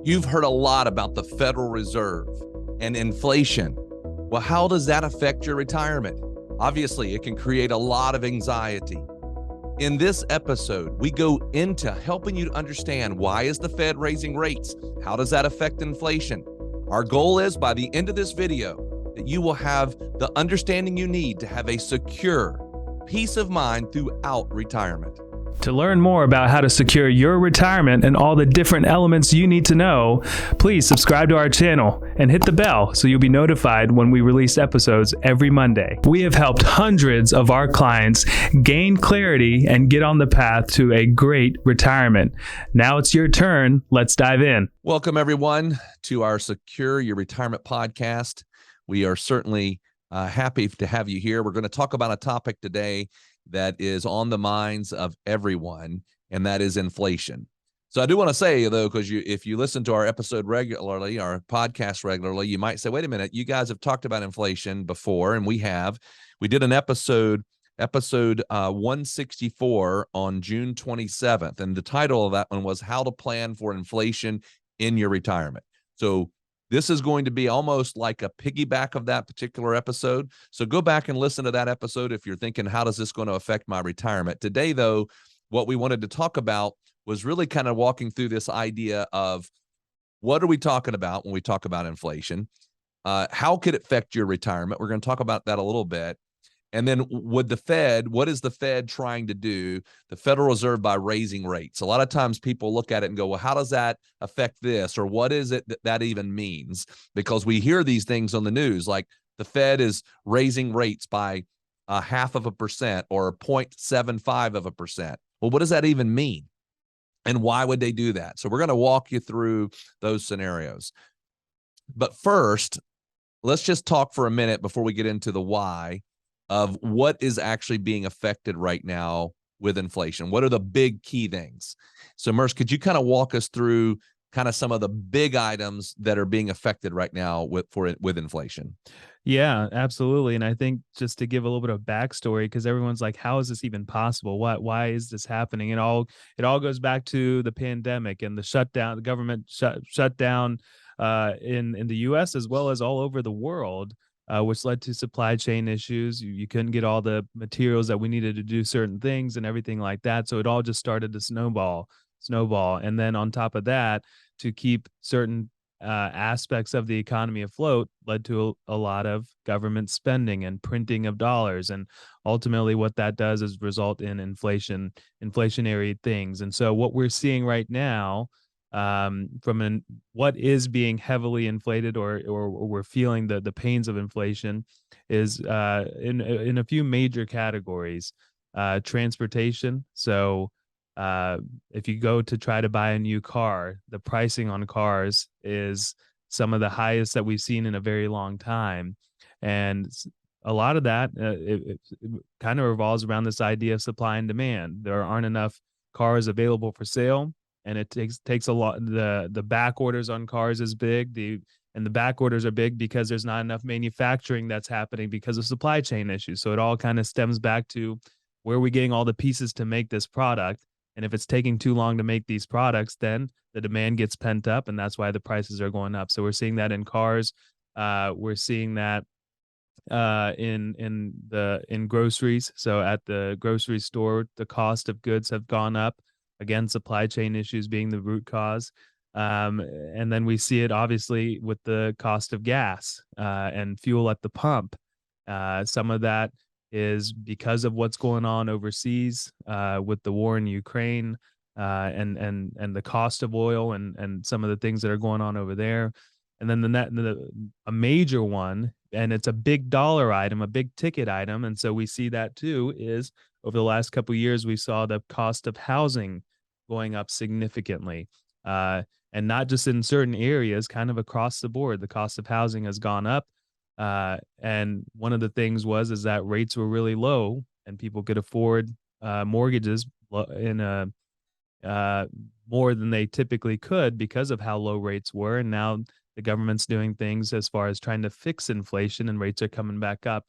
You've heard a lot about the Federal Reserve and inflation. Well, how does that affect your retirement? Obviously, it can create a lot of anxiety. In this episode, we go into helping you to understand, why is the Fed raising rates? How does that affect inflation? Our goal is, by the end of this video, that you will have the understanding you need to have a secure peace of mind throughout retirement. To learn more about how to secure your retirement and all the different elements you need to know, please subscribe to our channel and hit the bell so you'll be notified when we release episodes every Monday. We have helped hundreds of our clients gain clarity and get on the path to a great retirement. Now it's your turn. Let's dive in. Welcome, everyone, to our Secure Your Retirement podcast. We are certainly happy to have you here. We're going to talk about a topic today that is on the minds of everyone, and that is inflation. So I do want to say, though, because if you listen to our episode regularly, our podcast regularly, you might say, wait a minute, you guys have talked about inflation before, and we have. We did an episode 164 on June 27th, and the title of that one was How to Plan for Inflation in Your Retirement. So this is going to be almost like a piggyback of that particular episode. So go back and listen to that episode if you're thinking, how does this going to affect my retirement? Today, though, what we wanted to talk about was really kind of walking through this idea of, what are we talking about when we talk about inflation? How could it affect your retirement? We're going to talk about that a little bit. And then what is the Fed trying to do, the Federal Reserve, by raising rates? A lot of times people look at it and go, well, how does that affect this? Or what is it that even means? Because we hear these things on the news, like the Fed is raising rates by 0.5% or 0.75%. Well, what does that even mean? And why would they do that? So we're going to walk you through those scenarios. But first, let's just talk for a minute before we get into the why of what is actually being affected right now with inflation. What are the big key things? So Merce, could you kind of walk us through kind of some of the big items that are being affected right now with inflation? Yeah, absolutely. And I think just to give a little bit of backstory, because everyone's like, how is this even possible? Why is this happening? It all goes back to the pandemic and the shutdown, the government shut down in the US as well as all over the world. Which led to supply chain issues. You couldn't get all the materials that we needed to do certain things and everything like that. So it all just started to snowball. And then on top of that, to keep certain aspects of the economy afloat, led to a lot of government spending and printing of dollars. And ultimately what that does is result in inflationary things. And so what we're seeing right now, what is being heavily inflated or we're feeling the pains of inflation, is in a few major categories. Transportation. So if you go to try to buy a new car, the pricing on cars is some of the highest that we've seen in a very long time. And a lot of that it kind of revolves around this idea of supply and demand. There aren't enough cars available for sale, and it takes a lot. The back orders on cars is big. And the back orders are big because there's not enough manufacturing that's happening because of supply chain issues. So it all kind of stems back to, where are we getting all the pieces to make this product? And if it's taking too long to make these products, then the demand gets pent up, and that's why the prices are going up. So we're seeing that in cars. We're seeing that in groceries. So at the grocery store, the cost of goods have gone up. Again, supply chain issues being the root cause. And then we see it obviously with the cost of gas and fuel at the pump. Some of that is because of what's going on overseas with the war in Ukraine and the cost of oil and some of the things that are going on over there. And then a major one, and it's a big dollar item, a big ticket item. And so we see that too, is over the last couple of years, we saw the cost of housing going up significantly. And not just in certain areas, kind of across the board, the cost of housing has gone up. And one of the things is that rates were really low and people could afford mortgages in more than they typically could because of how low rates were. And now the government's doing things as far as trying to fix inflation, and rates are coming back up.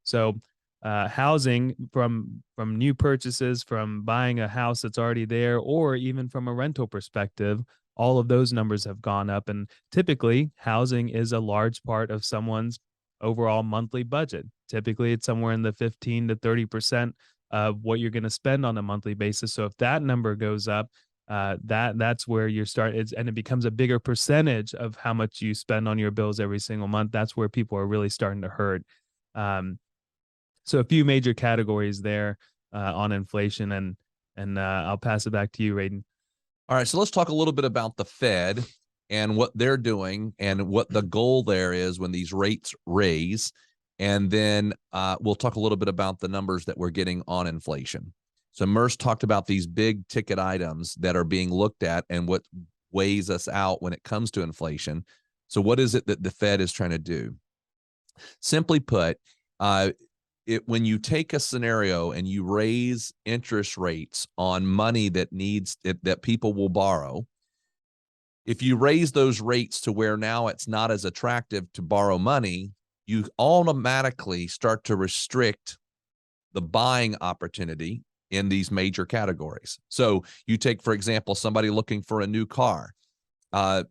So housing, from new purchases, from buying a house that's already there, or even from a rental perspective, all of those numbers have gone up. And typically, housing is a large part of someone's overall monthly budget. Typically, it's somewhere in the 15 to 30% of what you're going to spend on a monthly basis. So if that number goes up, that's where you start, and it becomes a bigger percentage of how much you spend on your bills every single month. That's where people are really starting to hurt. Um, so a few major categories there on inflation, and I'll pass it back to you, Radon. All right, so let's talk a little bit about the Fed and what they're doing and what the goal there is when these rates raise. And then we'll talk a little bit about the numbers that we're getting on inflation. So Merce talked about these big ticket items that are being looked at and what weighs us out when it comes to inflation. So what is it that the Fed is trying to do? Simply put, when you take a scenario and you raise interest rates on money that people will borrow, if you raise those rates to where now it's not as attractive to borrow money, you automatically start to restrict the buying opportunity in these major categories. So you take, for example, somebody looking for a new car.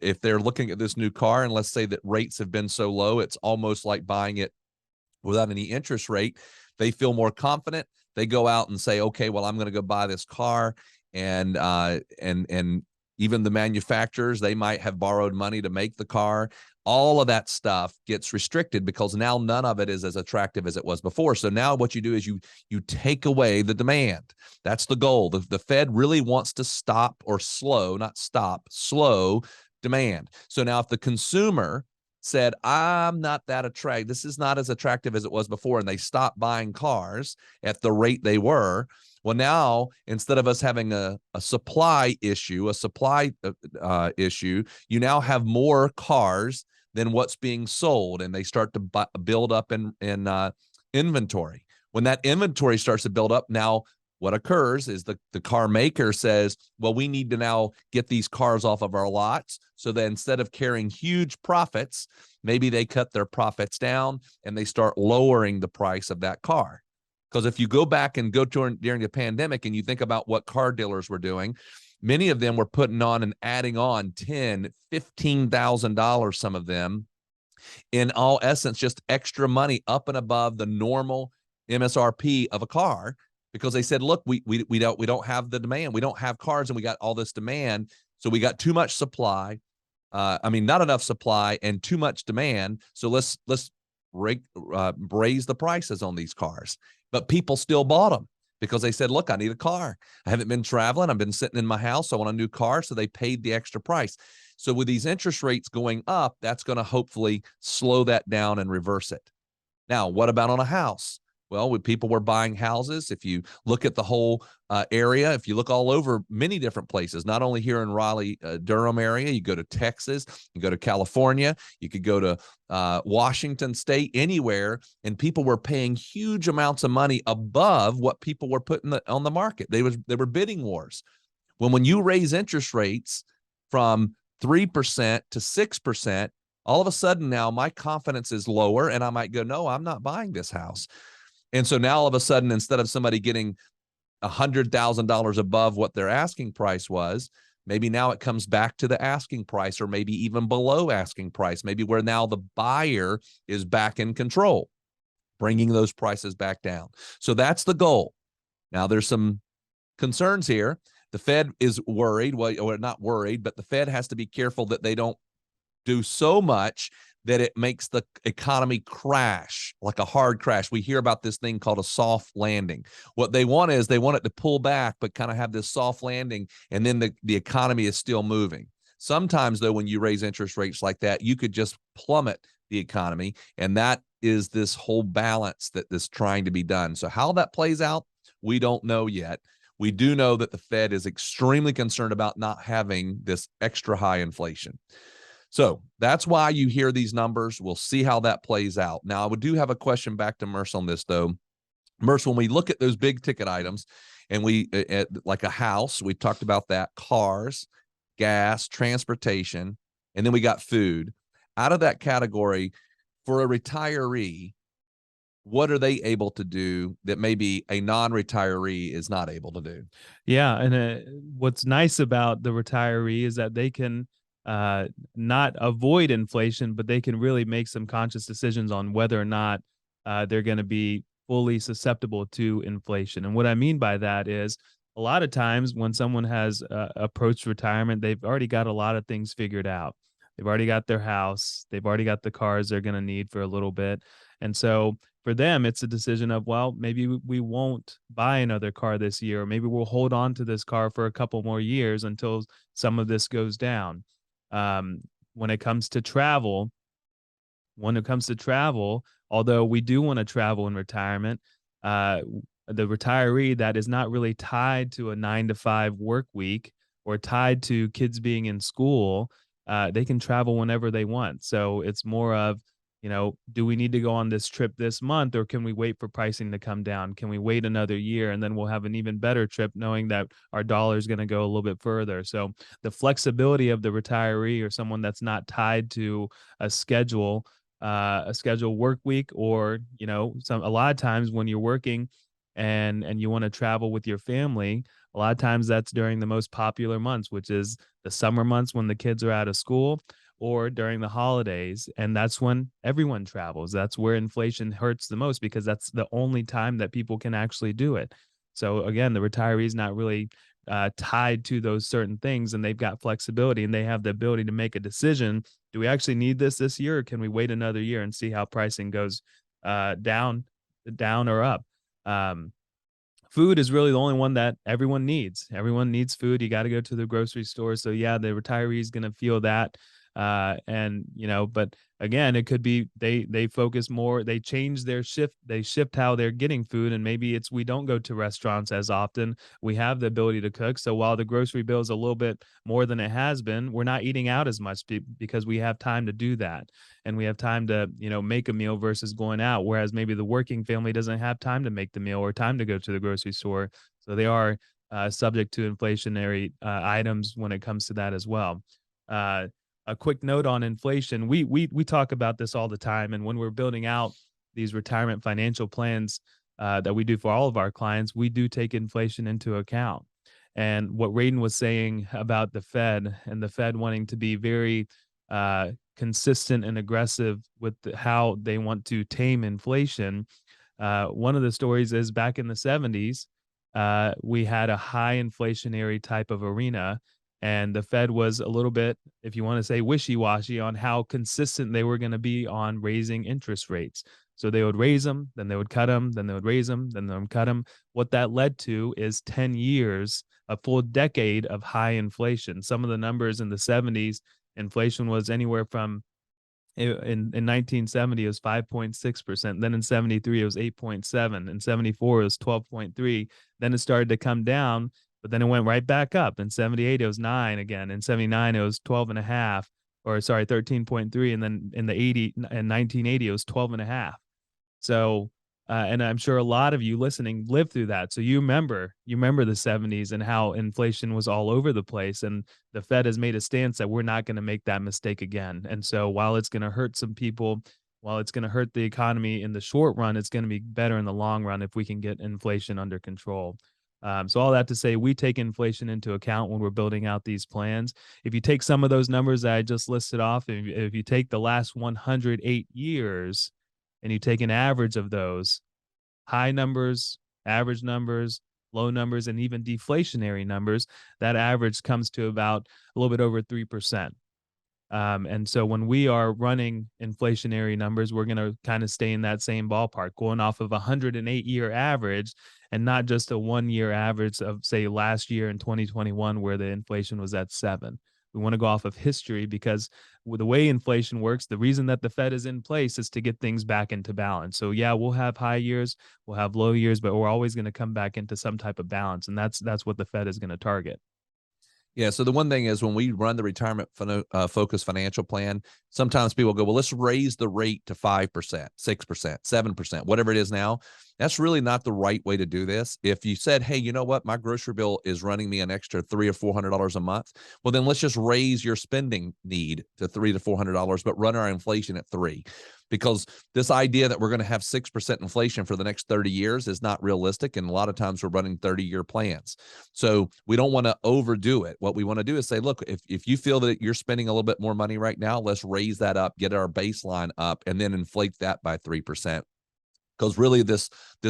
If they're looking at this new car, and let's say that rates have been so low, it's almost like buying it without any interest rate, they feel more confident. They go out and say, okay, well, I'm going to go buy this car. And even the manufacturers, they might have borrowed money to make the car. All of that stuff gets restricted because now none of it is as attractive as it was before. So now what you do is you take away the demand. That's the goal. The Fed really wants to stop or slow, not stop, slow demand. So now if the consumer said, I'm not that attractive, this is not as attractive as it was before, and they stopped buying cars at the rate they were, well, now instead of us having a supply issue, you now have more cars than what's being sold, and they start to build up in inventory. When that inventory starts to build up, now what occurs is the car maker says, well, we need to now get these cars off of our lots. So that instead of carrying huge profits, maybe they cut their profits down and they start lowering the price of that car. Because if you go back and go during the pandemic and you think about what car dealers were doing, many of them were putting on and adding on $10,000, $15,000, some of them, in all essence, just extra money up and above the normal MSRP of a car, because they said, look, we don't have the demand. We don't have cars, and we got all this demand. So we got too much supply. Not enough supply and too much demand. So let's raise the prices on these cars. But people still bought them because they said, look, I need a car. I haven't been traveling. I've been sitting in my house. I want a new car. So they paid the extra price. So with these interest rates going up, that's going to hopefully slow that down and reverse it. Now, what about on a house? Well, when people were buying houses, if you look at the whole area, if you look all over many different places, not only here in Raleigh, Durham area, you go to Texas, you go to California, you could go to Washington State, anywhere, and people were paying huge amounts of money above what people were putting on the market. They were bidding wars. When you raise interest rates from 3% to 6%, all of a sudden now my confidence is lower, and I might go, no, I'm not buying this house. And so now all of a sudden, instead of somebody getting $100,000 above what their asking price was, maybe now it comes back to the asking price, or maybe even below asking price, maybe where now the buyer is back in control, bringing those prices back down. So that's the goal. Now there's some concerns here. The Fed is worried, well, or not worried, but the Fed has to be careful that they don't do so much that it makes the economy crash, like a hard crash. We hear about this thing called a soft landing. What they want is they want it to pull back, but kind of have this soft landing, and then the economy is still moving. Sometimes, though, when you raise interest rates like that, you could just plummet the economy, and that is this whole balance that is trying to be done. So how that plays out, we don't know yet. We do know that the Fed is extremely concerned about not having this extra high inflation. So that's why you hear these numbers. We'll see how that plays out. Now, I do have a question back to Merce on this, though. Merce, when we look at those big ticket items, and like a house, we talked about that, cars, gas, transportation, and then we got food. Out of that category, for a retiree, what are they able to do that maybe a non-retiree is not able to do? Yeah, and what's nice about the retiree is that they can not avoid inflation, but they can really make some conscious decisions on whether or not they're going to be fully susceptible to inflation. And what I mean by that is a lot of times when someone has approached retirement, they've already got a lot of things figured out. They've already got their house, they've already got the cars they're going to need for a little bit. And so for them, it's a decision of, well, maybe we won't buy another car this year, or maybe we'll hold on to this car for a couple more years until some of this goes down. Um, when it comes to travel, although we do want to travel in retirement, uh, the retiree that is not really tied to a 9 to 5 work week or tied to kids being in school, they can travel whenever they want. So it's more of, do we need to go on this trip this month, or can we wait for pricing to come down? Can we wait another year and then we'll have an even better trip knowing that our dollar is going to go a little bit further? So the flexibility of the retiree or someone that's not tied to a scheduled work week, or, a lot of times when you're working and you want to travel with your family, a lot of times that's during the most popular months, which is the summer months when the kids are out of school, or during the holidays. And that's when everyone travels. That's where inflation hurts the most, because that's the only time that people can actually do it. So again, the retiree is not really tied to those certain things, and they've got flexibility and they have the ability to make a decision. Do we actually need this year, or can we wait another year and see how pricing goes down or up? Food is really the only one that everyone needs. Everyone needs food. You got to go to the grocery store. So yeah, the retiree is going to feel that. And but again, it could be they focus more, they change their shift, they shift how they're getting food, and maybe it's we don't go to restaurants as often. We have the ability to cook. So while the grocery bill is a little bit more than it has been, we're not eating out as much because we have time to do that. And we have time to, make a meal versus going out. Whereas maybe the working family doesn't have time to make the meal or time to go to the grocery store. So they are subject to inflationary items when it comes to that as well. A quick note on inflation. We talk about this all the time, and when we're building out these retirement financial plans that we do for all of our clients, we do take inflation into account. And what Radon was saying about the Fed, and the Fed wanting to be very consistent and aggressive with how they want to tame inflation. One of the stories is back in the 70s, we had a high inflationary type of arena. And the Fed was a little bit, if you want to say, wishy-washy on how consistent they were going to be on raising interest rates. So they would raise them, then they would cut them, then they would raise them, then they would cut them. What that led to is 10 years, a full decade of high inflation. Some of the numbers in the 70s, inflation was anywhere from, in 1970, it was 5.6%. Then in 73, it was 8.7. In 74, it was 12.3. Then it started to come down, but then it went right back up. In 78, it was 9 again. In 79, it was 12.5, or sorry, 13.3. And then in 1980, it was 12.5. So, and I'm sure a lot of you listening lived through that. So you remember the 70s and how inflation was all over the place. And the Fed has made a stance that we're not going to make that mistake again. And so while it's going to hurt some people, while it's going to hurt the economy in the short run, it's going to be better in the long run if we can get inflation under control. So all that to say, we take inflation into account when we're building out these plans. If you take some of those numbers that I just listed off, if you take the last 108 years and you take an average of those high numbers, average numbers, low numbers, and even deflationary numbers, that average comes to about a little bit over 3%. And so when we are running inflationary numbers, we're going to kind of stay in that same ballpark, going off of a 108-year average, and not just a 1-year average of, say, last year in 2021, where the inflation was at 7. We want to go off of history, because with the way inflation works, the reason that the Fed is in place is to get things back into balance. So yeah, we'll have high years, we'll have low years, but we're always going to come back into some type of balance. And that's what the Fed is going to target. Yeah. So the one thing is, when we run the retirement focus financial plan, sometimes people go, well, let's raise the rate to 5%, 6%, 7%, whatever it is now. That's really not the right way to do this. If you said, hey, you know what, my grocery bill is running me an extra $300 or $400 a month, well, then let's just raise your spending need to $300 to $400, but run our inflation at 3%. Because this idea that we're going to have 6% inflation for the next 30 years is not realistic. And a lot of times we're running 30-year plans. So we don't want to overdo it. What we want to do is say, look, if you feel that you're spending a little bit more money right now, let's raise that up, get our baseline up, and then inflate that by 3%. Because really this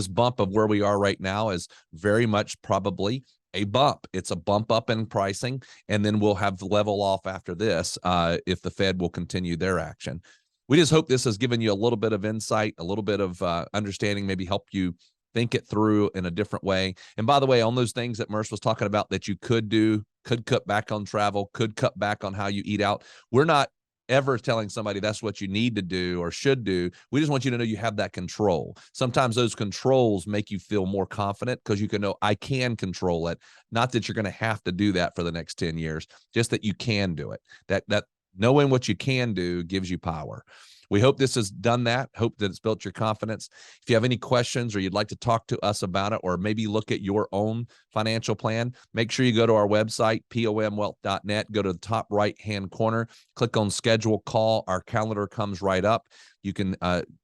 bump of where we are right now is very much probably a bump. It's a bump up in pricing, and then we'll have level off after this if the Fed will continue their action. We just hope this has given you a little bit of insight, a little bit of understanding, maybe help you think it through in a different way. And by the way, on those things that Merce was talking about that you could do, could cut back on travel, could cut back on how you eat out. We're not ever telling somebody that's what you need to do or should do. We just want you to know you have that control. Sometimes those controls make you feel more confident because you can know I can control it. Not that you're going to have to do that for the next 10 years, just that you can do it. That knowing what you can do gives you power. We hope this has done that. Hope that it's built your confidence. If you have any questions or you'd like to talk to us about it, or maybe look at your own financial plan, make sure you go to our website, pomwealth.net, go to the top right-hand corner, click on schedule call. Our calendar comes right up. You can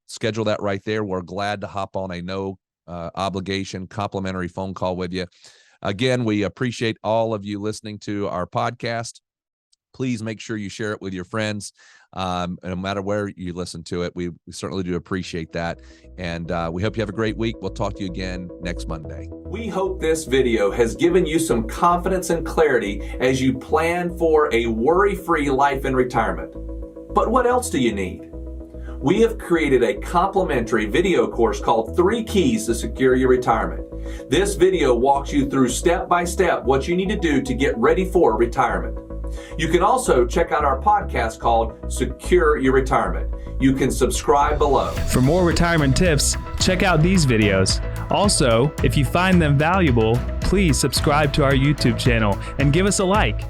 schedule that right there. We're glad to hop on a no obligation complimentary phone call with you. Again, we appreciate all of you listening to our podcast. Please make sure you share it with your friends. No matter where you listen to it, we certainly do appreciate that. And we hope you have a great week. We'll talk to you again next Monday. We hope this video has given you some confidence and clarity as you plan for a worry-free life in retirement. But what else do you need? We have created a complimentary video course called 3 Keys to Secure Your Retirement. This video walks you through step-by-step what you need to do to get ready for retirement. You can also check out our podcast called Secure Your Retirement. You can subscribe below. For more retirement tips, check out these videos. Also, if you find them valuable, please subscribe to our YouTube channel and give us a like.